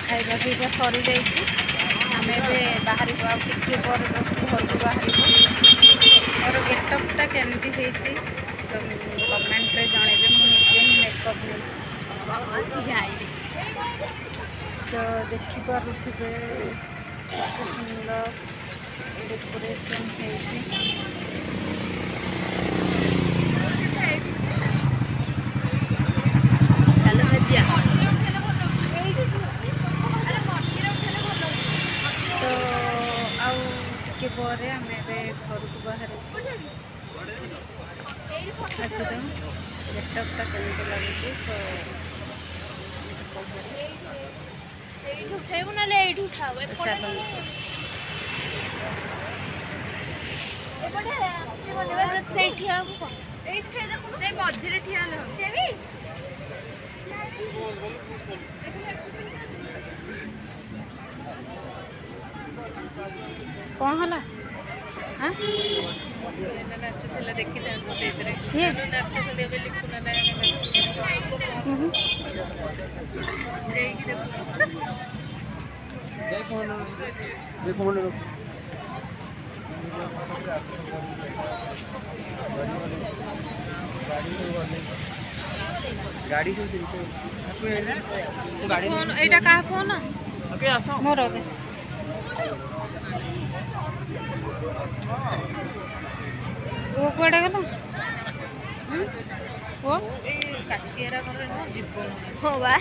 खाଇବା पिଇବା सरी जाइए आम बाहर को आगे पर घर को बाहर मोर गेटअपटा केमती कमेंट रे जनइबे मुझे मेकअप नहीं तो देखिपे सुंदर डेकोरेशन पर आम घर को बाहर आज गेटअपटा केमती लगे मझे ठिया कौन है हाँ नाचुला देखी गाड़ी फोन एटा का फोन मोर वो कड़े गल वो काटिया घर जीवन हाँ बा